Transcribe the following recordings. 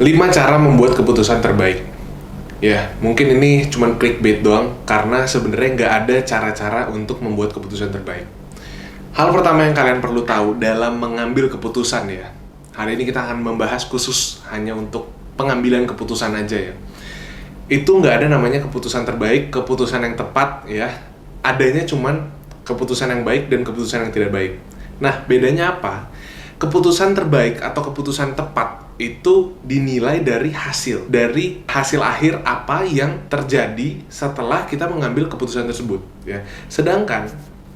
5 cara membuat keputusan terbaik. Ya, mungkin ini cuma clickbait doang karena sebenarnya nggak ada cara-cara untuk membuat keputusan terbaik. Hal pertama yang kalian perlu tahu dalam mengambil keputusan ya. Hari ini kita akan membahas khusus hanya untuk pengambilan keputusan aja ya. Itu nggak ada namanya keputusan terbaik, keputusan yang tepat ya. Adanya cuman keputusan yang baik dan keputusan yang tidak baik. Nah, bedanya apa? Keputusan terbaik atau keputusan tepat itu dinilai dari hasil akhir apa yang terjadi setelah kita mengambil keputusan tersebut ya. Sedangkan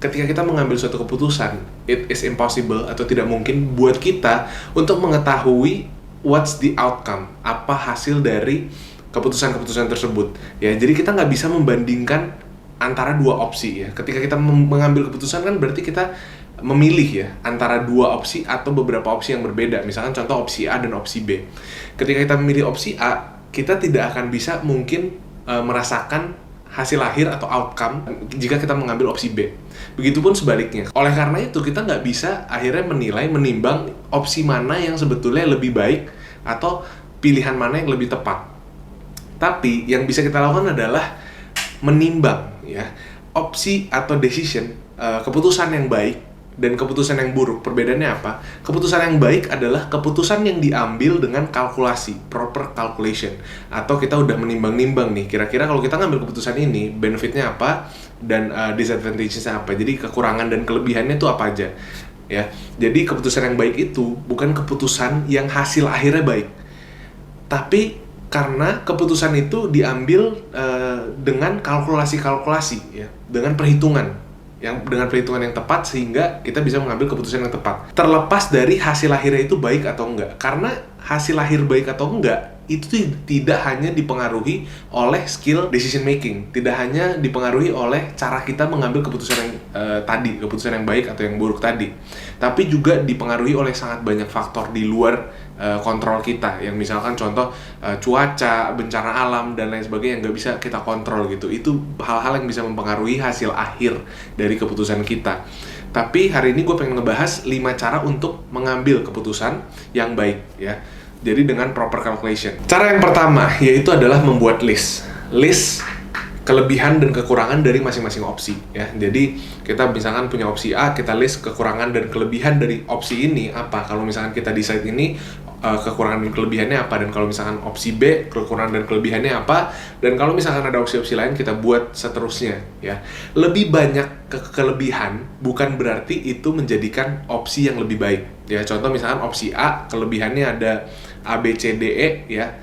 ketika kita mengambil suatu keputusan, it is impossible atau tidak mungkin buat kita untuk mengetahui what's the outcome, apa hasil dari keputusan-keputusan tersebut ya. Jadi kita nggak bisa membandingkan antara dua opsi ya. Ketika kita mengambil keputusan kan berarti kita memilih ya antara dua opsi atau beberapa opsi yang berbeda. Misalkan contoh opsi A dan opsi B. Ketika kita memilih opsi A, kita tidak akan bisa mungkin merasakan hasil akhir atau outcome jika kita mengambil opsi B. Begitupun sebaliknya. Oleh karena itu kita nggak bisa akhirnya menimbang opsi mana yang sebetulnya lebih baik atau pilihan mana yang lebih tepat. Tapi yang bisa kita lakukan adalah menimbang ya opsi atau decision, keputusan yang baik dan keputusan yang buruk. Perbedaannya apa? Keputusan yang baik adalah keputusan yang diambil dengan kalkulasi, proper calculation. Atau kita udah menimbang-nimbang nih, kira-kira kalau kita ngambil keputusan ini, benefitnya apa dan disadvantage-nya apa. Jadi kekurangan dan kelebihannya itu apa aja. Ya. Jadi keputusan yang baik itu bukan keputusan yang hasil akhirnya baik. Tapi karena keputusan itu diambil dengan kalkulasi-kalkulasi ya, dengan perhitungan yang tepat sehingga kita bisa mengambil keputusan yang tepat. Terlepas dari hasil akhirnya itu baik atau enggak. Karena hasil akhir baik atau enggak itu tidak hanya dipengaruhi oleh skill decision making, tidak hanya dipengaruhi oleh cara kita mengambil keputusan yang keputusan yang baik atau yang buruk tadi, tapi juga dipengaruhi oleh sangat banyak faktor di luar kontrol kita, yang misalkan contoh cuaca, bencana alam dan lain sebagainya yang nggak bisa kita kontrol gitu. Itu hal-hal yang bisa mempengaruhi hasil akhir dari keputusan kita. Tapi hari ini gue pengen ngebahas 5 cara untuk mengambil keputusan yang baik ya. Jadi dengan proper calculation. Cara yang pertama yaitu adalah membuat list kelebihan dan kekurangan dari masing-masing opsi ya. Jadi kita misalkan punya opsi A, kita list kekurangan dan kelebihan dari opsi ini apa. Kalau misalkan kita decide ini kekurangan dan kelebihannya apa, dan kalau misalkan opsi B kekurangan dan kelebihannya apa, dan kalau misalkan ada opsi-opsi lain kita buat seterusnya ya. Lebih banyak kelebihan bukan berarti itu menjadikan opsi yang lebih baik ya. Contoh misalkan opsi A kelebihannya ada A, B, C, D, E ya,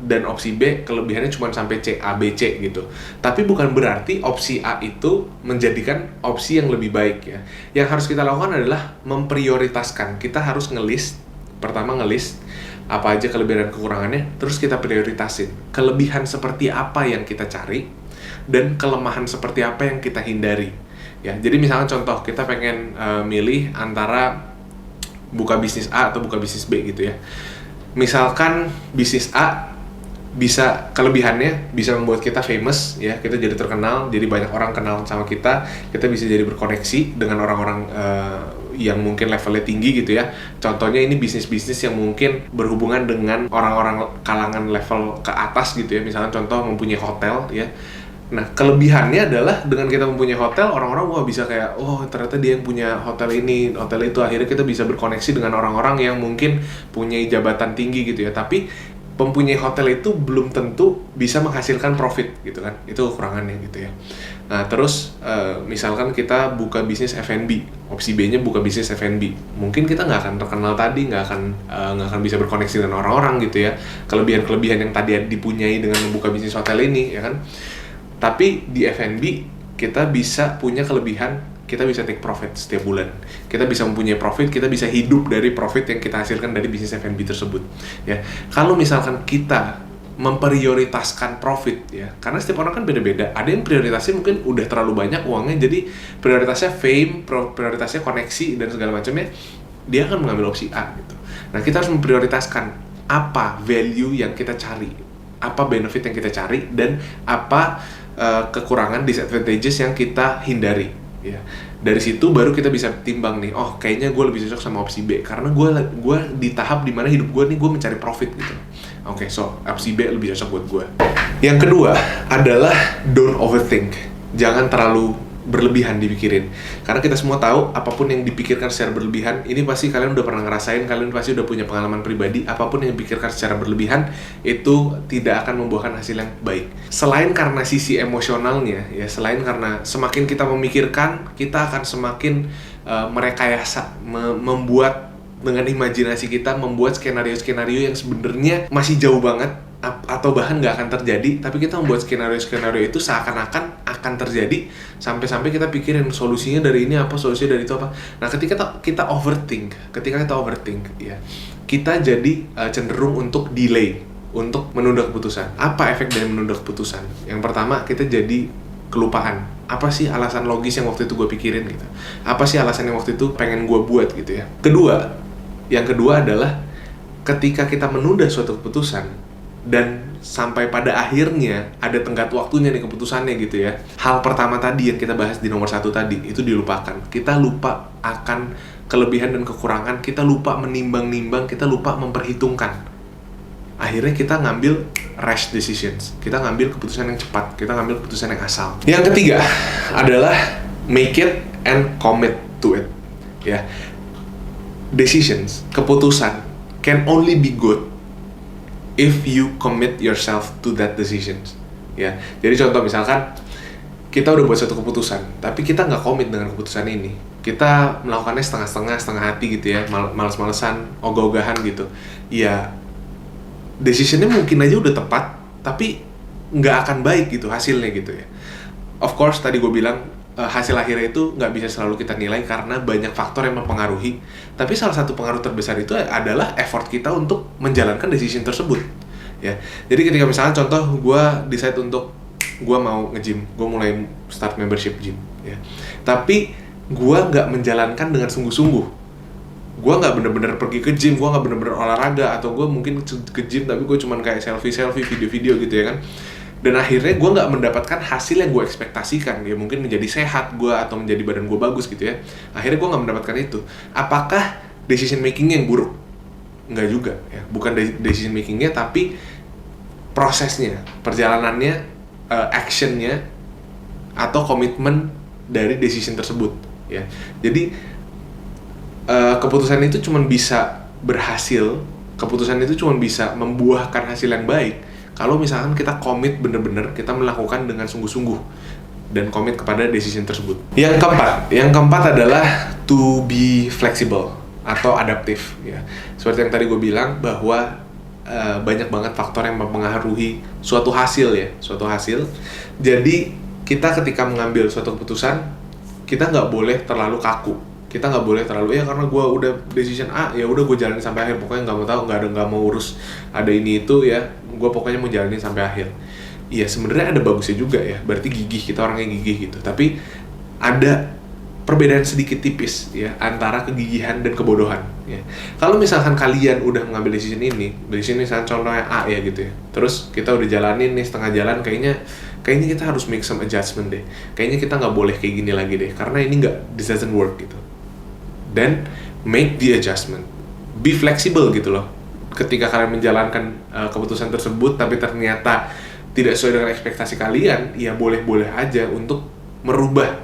dan opsi B kelebihannya cuma sampai C, A, B, C gitu. Tapi bukan berarti opsi A itu menjadikan opsi yang lebih baik ya. Yang harus kita lakukan adalah memprioritaskan. Kita harus pertama ngelist apa aja kelebihan dan kekurangannya, terus kita prioritasin. Kelebihan seperti apa yang kita cari dan kelemahan seperti apa yang kita hindari. Ya, jadi misalnya contoh kita pengen milih antara buka bisnis A atau buka bisnis B gitu ya. Misalkan bisnis A bisa kelebihannya bisa membuat kita famous ya, kita jadi terkenal, jadi banyak orang kenal sama kita bisa jadi berkoneksi dengan orang-orang yang mungkin levelnya tinggi gitu ya. Contohnya ini bisnis-bisnis yang mungkin berhubungan dengan orang-orang kalangan level ke atas gitu ya. Misalnya contoh mempunyai hotel ya. Nah, kelebihannya adalah dengan kita mempunyai hotel, orang-orang bisa kayak, oh ternyata dia yang punya hotel ini, hotel itu. Akhirnya kita bisa berkoneksi dengan orang-orang yang mungkin punya jabatan tinggi gitu ya. Tapi mempunyai hotel itu belum tentu bisa menghasilkan profit gitu kan. Itu kekurangannya gitu ya. Nah, terus misalkan kita buka bisnis F&B, opsi B-nya buka bisnis F&B. Mungkin kita nggak akan terkenal tadi, nggak akan bisa berkoneksi dengan orang-orang gitu ya. Kelebihan-kelebihan yang tadi dipunyai dengan membuka bisnis hotel ini ya kan. Tapi di F&B kita bisa punya kelebihan, kita bisa take profit setiap bulan. Kita bisa mempunyai profit, kita bisa hidup dari profit yang kita hasilkan dari bisnis F&B tersebut. Ya, kalau misalkan kita memprioritaskan profit ya, karena setiap orang kan beda-beda. Ada yang prioritasnya mungkin udah terlalu banyak uangnya, jadi prioritasnya fame, prioritasnya koneksi dan segala macamnya, dia akan mengambil opsi A gitu. Nah, kita harus memprioritaskan apa value yang kita cari, apa benefit yang kita cari, dan apa kekurangan, disadvantages yang kita hindari Ya, dari situ baru kita bisa timbang nih, oh kayaknya gue lebih cocok sama opsi B karena gue di tahap dimana hidup gue nih gue mencari profit gitu. Oke, so opsi B lebih cocok buat gue. Yang kedua adalah don't overthink. Jangan terlalu berlebihan dipikirin, karena kita semua tahu apapun yang dipikirkan secara berlebihan, ini pasti kalian udah pernah ngerasain, kalian pasti udah punya pengalaman pribadi, apapun yang dipikirkan secara berlebihan itu tidak akan membuahkan hasil yang baik. Selain karena sisi emosionalnya ya, selain karena semakin kita memikirkan, kita akan semakin merekayasa, membuat dengan imajinasi kita, membuat skenario-skenario yang sebenarnya masih jauh banget atau bahkan nggak akan terjadi, tapi kita membuat skenario-skenario itu seakan-akan akan terjadi, sampai-sampai kita pikirin solusinya dari ini apa, solusinya dari itu apa. Nah, ketika kita overthink ya, kita jadi cenderung untuk delay, untuk menunda keputusan. Apa efek dari menunda keputusan? Yang pertama, kita jadi kelupaan. Apa sih alasan logis yang waktu itu gue pikirin gitu? Apa sih alasan yang waktu itu pengen gue buat gitu ya? Yang kedua adalah ketika kita menunda suatu keputusan dan sampai pada akhirnya ada tenggat waktunya nih keputusannya gitu ya. Hal pertama tadi yang kita bahas di nomor 1 tadi itu dilupakan. Kita lupa akan kelebihan dan kekurangan, kita lupa menimbang-nimbang, kita lupa memperhitungkan. Akhirnya kita ngambil rash decisions, kita ngambil keputusan yang cepat, kita ngambil keputusan yang asal. Yang ketiga adalah make it and commit to it. Ya, decisions, keputusan can only be good if you commit yourself to that decisions. Ya, jadi contoh misalkan kita udah buat suatu keputusan, tapi kita nggak komit dengan keputusan ini. Kita melakukannya setengah-setengah, setengah hati gitu ya, males-malesan, ogah-ogahan gitu. Ya, decisionnya mungkin aja udah tepat, tapi nggak akan baik gitu hasilnya gitu ya. Of course, tadi gue bilang hasil akhirnya itu nggak bisa selalu kita nilai karena banyak faktor yang mempengaruhi. Tapi salah satu pengaruh terbesar itu adalah effort kita untuk menjalankan decision tersebut. Ya, jadi ketika misalnya contoh gue decide untuk gue mau nge-gym, gue mulai start membership gym. Ya, tapi gue nggak menjalankan dengan sungguh-sungguh. Gue nggak bener-bener pergi ke gym, gue nggak bener-bener olahraga, atau gue mungkin ke gym tapi gue cuman kayak selfie, video-video gitu ya kan. Dan akhirnya gue nggak mendapatkan hasil yang gue ekspektasikan, ya mungkin menjadi sehat gue atau menjadi badan gue bagus gitu ya. Akhirnya gue nggak mendapatkan itu. Apakah decision makingnya yang buruk? Nggak juga ya, bukan decision makingnya tapi prosesnya, perjalanannya, actionnya atau komitmen dari decision tersebut ya. Jadi keputusan itu cuma bisa berhasil, keputusan itu cuma bisa membuahkan hasil yang baik kalau misalkan kita komit bener-bener, kita melakukan dengan sungguh-sungguh dan komit kepada decision tersebut. Yang keempat adalah to be flexible atau adaptif ya. Seperti yang tadi gue bilang bahwa banyak banget faktor yang mempengaruhi suatu hasil ya, suatu hasil. Jadi kita ketika mengambil suatu keputusan, kita nggak boleh terlalu kaku. Kita nggak boleh terlalu karena gue udah decision A, ya udah gue jalanin sampai akhir, pokoknya nggak mau tahu, nggak mau urus ada ini itu ya, gue pokoknya mau jalanin sampai akhir. Iya, sebenarnya ada bagusnya juga ya, berarti gigih, kita orangnya gigih gitu. Tapi ada perbedaan sedikit tipis ya antara kegigihan dan kebodohan ya. Kalau misalkan kalian udah mengambil decision ini misalkan contohnya A ya gitu ya, terus kita udah jalanin nih setengah jalan, kayaknya kita harus make some adjustment deh, kayaknya kita nggak boleh kayak gini lagi deh karena ini this doesn't work gitu. Then make the adjustment, be flexible gitu loh. Ketika kalian menjalankan keputusan tersebut tapi ternyata tidak sesuai dengan ekspektasi kalian, ya boleh-boleh aja untuk merubah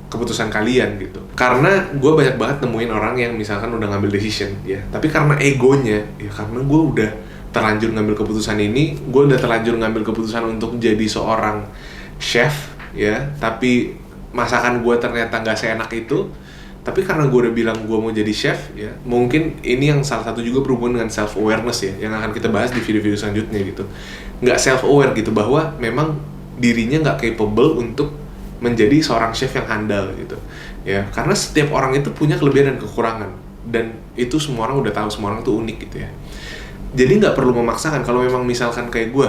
keputusan kalian gitu. Karena gue banyak banget nemuin orang yang misalkan udah ngambil decision ya, tapi karena egonya ya, karena gue udah terlanjur ngambil keputusan ini, gue udah terlanjur ngambil keputusan untuk jadi seorang chef ya, tapi masakan gue ternyata nggak seenak itu. Tapi karena gue udah bilang gue mau jadi chef ya, mungkin ini yang salah satu juga berhubungan dengan self awareness ya, yang akan kita bahas di video-video selanjutnya gitu. Nggak self aware gitu bahwa memang dirinya nggak capable untuk menjadi seorang chef yang handal gitu ya, karena setiap orang itu punya kelebihan dan kekurangan, dan itu semua orang udah tahu, semua orang itu unik gitu ya. Jadi nggak perlu memaksakan. Kalau memang misalkan kayak gue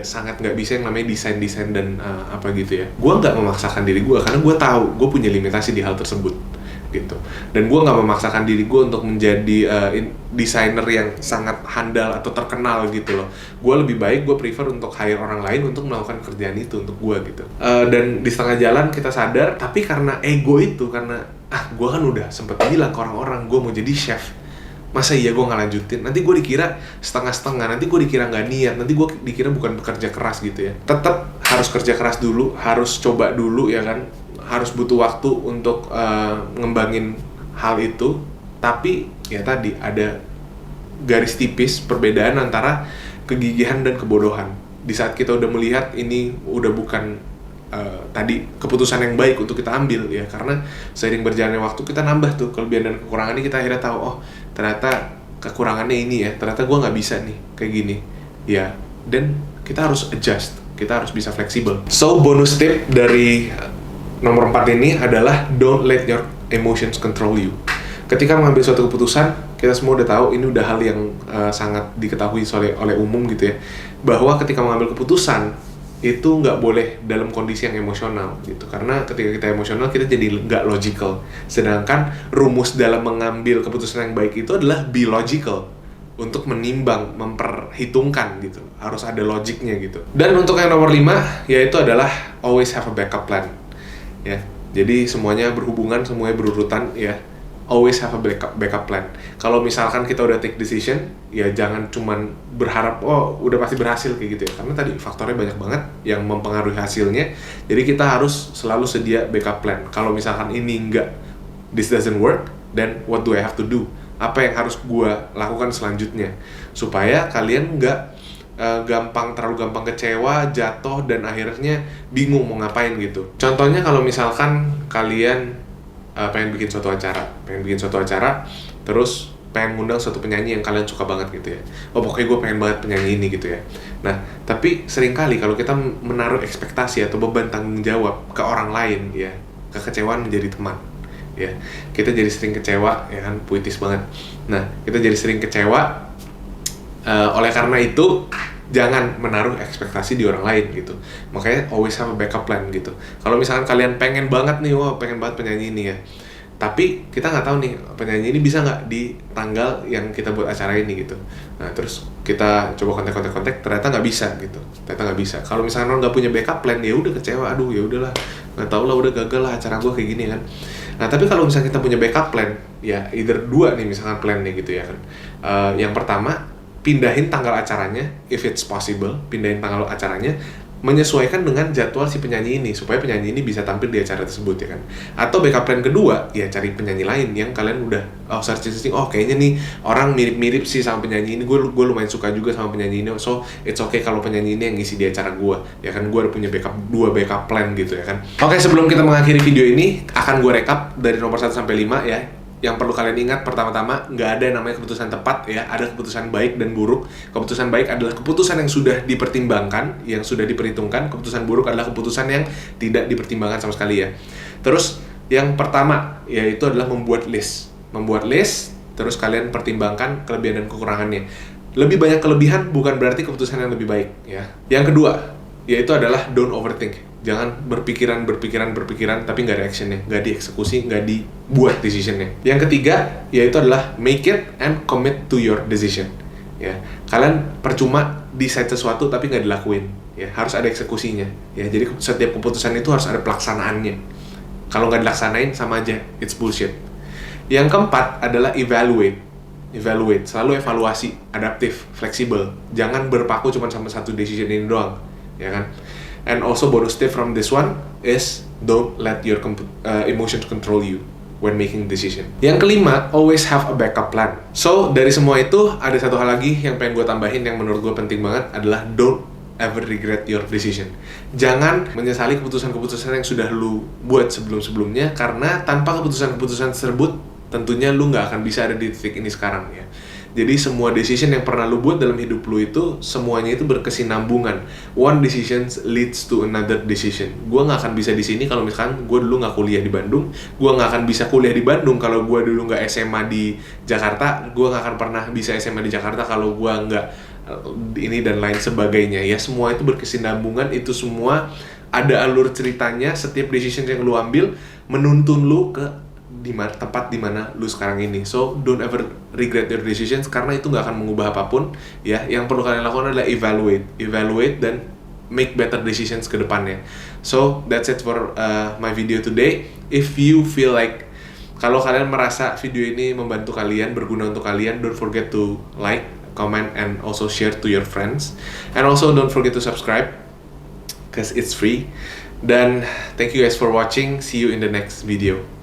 sangat nggak bisa yang namanya desain dan apa gitu ya. Gue nggak memaksakan diri gue karena gue tahu gue punya limitasi di hal tersebut. gitu. Dan gue nggak memaksakan diri gue untuk menjadi desainer yang sangat handal atau terkenal gitu loh. Gue lebih baik gue prefer untuk hire orang lain untuk melakukan kerjaan itu untuk gue gitu. Dan di setengah jalan kita sadar, tapi karena ego itu, karena gue kan udah sempet bilang ke orang-orang gue mau jadi chef, masa iya gue nggak lanjutin, nanti gue dikira setengah-setengah, nanti gue dikira nggak niat, nanti gue dikira bukan bekerja keras gitu ya. Tetap harus kerja keras dulu, harus coba dulu ya kan, harus butuh waktu untuk ngembangin hal itu. Tapi ya tadi ada garis tipis perbedaan antara kegigihan dan kebodohan. Di saat kita udah melihat ini udah bukan tadi keputusan yang baik untuk kita ambil ya, karena seiring berjalannya waktu kita nambah tuh kelebihan dan kekurangannya, kita akhirnya tahu oh ternyata kekurangannya ini ya, ternyata gue nggak bisa nih kayak gini ya, dan kita harus adjust, kita harus bisa fleksibel. So bonus tip dari nomor 4 ini adalah don't let your emotions control you. Ketika mengambil suatu keputusan, kita semua udah tahu, ini udah hal yang sangat diketahui oleh umum gitu ya, bahwa ketika mengambil keputusan itu nggak boleh dalam kondisi yang emosional gitu, karena ketika kita emosional kita jadi nggak logical, sedangkan rumus dalam mengambil keputusan yang baik itu adalah be logical, untuk menimbang, memperhitungkan gitu, harus ada logiknya gitu. Dan untuk yang nomor 5 yaitu adalah always have a backup plan ya, jadi semuanya berhubungan, semuanya berurutan ya. Always have a backup plan. Kalau misalkan kita udah take decision, ya jangan cuman berharap oh udah pasti berhasil kayak gitu ya, karena tadi faktornya banyak banget yang mempengaruhi hasilnya. Jadi kita harus selalu sedia backup plan. Kalau misalkan ini this doesn't work, then what do I have to do? Apa yang harus gua lakukan selanjutnya supaya kalian terlalu gampang kecewa, jatuh, dan akhirnya bingung mau ngapain gitu. Contohnya kalau misalkan kalian pengen bikin suatu acara, terus pengen ngundang suatu penyanyi yang kalian suka banget gitu ya. Oh pokoknya gue pengen banget penyanyi ini gitu ya. Nah, tapi seringkali kalau kita menaruh ekspektasi atau beban tanggung jawab ke orang lain ya, kekecewaan menjadi teman ya. Kita jadi sering kecewa ya kan, puitis banget. Nah, kita jadi sering kecewa, oleh karena itu jangan menaruh ekspektasi di orang lain gitu. Makanya always have a backup plan gitu. Kalau misalkan kalian pengen banget nih, pengen banget penyanyi ini ya, tapi kita nggak tahu nih penyanyi ini bisa nggak di tanggal yang kita buat acara ini gitu. Nah terus kita coba kontak, ternyata nggak bisa gitu. Kalau misalkan orang nggak punya backup plan, ya udah kecewa, aduh ya udahlah, nggak tahu lah, udah gagal lah acara gue kayak gini kan. Nah tapi kalau misalkan kita punya backup plan, ya either 2 nih misalkan plannya gitu ya kan. Yang pertama, pindahin tanggal acaranya, if it's possible, pindahin tanggal acaranya menyesuaikan dengan jadwal si penyanyi ini, supaya penyanyi ini bisa tampil di acara tersebut ya kan. Atau backup plan kedua, ya cari penyanyi lain yang kalian udah searching, oh kayaknya nih orang mirip-mirip sih sama penyanyi ini, gue lumayan suka juga sama penyanyi ini, so it's okay kalau penyanyi ini yang ngisi di acara gue ya kan. Gue udah punya dua backup plan gitu ya kan. Oke, sebelum kita mengakhiri video ini, akan gue rekap dari nomor 1 sampai 5 ya. Yang perlu kalian ingat, pertama-tama, nggak ada yang namanya keputusan tepat ya, ada keputusan baik dan buruk. Keputusan baik adalah keputusan yang sudah dipertimbangkan, yang sudah diperhitungkan. Keputusan buruk adalah keputusan yang tidak dipertimbangkan sama sekali ya. Terus yang pertama yaitu adalah membuat list, terus kalian pertimbangkan kelebihan dan kekurangannya. Lebih banyak kelebihan bukan berarti keputusan yang lebih baik ya. Yang kedua yaitu adalah don't overthink. Jangan berpikiran tapi nggak ada actionnya, nggak dieksekusi, nggak dibuat decisionnya. Yang ketiga yaitu adalah make it and commit to your decision ya. Kalian percuma decide sesuatu tapi nggak dilakuin ya, harus ada eksekusinya ya. Jadi setiap keputusan itu harus ada pelaksanaannya. Kalau nggak dilaksanain sama aja it's bullshit. Yang keempat adalah evaluate, selalu evaluasi, adaptif, fleksibel. Jangan berpaku cuma sama satu decision ini doang ya kan. And also bonus tip from this one is don't let your emotions control you when making decision. Yang kelima, always have a backup plan. So dari semua itu ada satu hal lagi yang pengen gue tambahin yang menurut gue penting banget adalah don't ever regret your decision. Jangan menyesali keputusan-keputusan yang sudah lu buat sebelum-sebelumnya, karena tanpa keputusan-keputusan tersebut tentunya lu nggak akan bisa ada di titik ini sekarang ya. Jadi semua decision yang pernah lu buat dalam hidup lu itu, semuanya itu berkesinambungan. One decision leads to another decision. Gue nggak akan bisa di sini kalau misalkan gue dulu nggak kuliah di Bandung. Gue nggak akan bisa kuliah di Bandung kalau gue dulu nggak SMA di Jakarta. Gue nggak akan pernah bisa SMA di Jakarta kalau gue nggak ini dan lain sebagainya. Ya semua itu berkesinambungan, itu semua ada alur ceritanya. Setiap decision yang lu ambil menuntun lu ke tempat dimana lu sekarang ini. So don't ever regret your decisions karena itu nggak akan mengubah apapun ya. Yang perlu kalian lakukan adalah evaluate dan make better decisions ke depannya. So that's it for my video today. If you feel like kalau kalian merasa video ini membantu kalian, berguna untuk kalian, don't forget to like, comment, and also share to your friends. And also don't forget to subscribe because it's free. Dan thank you guys for watching. See you in the next video.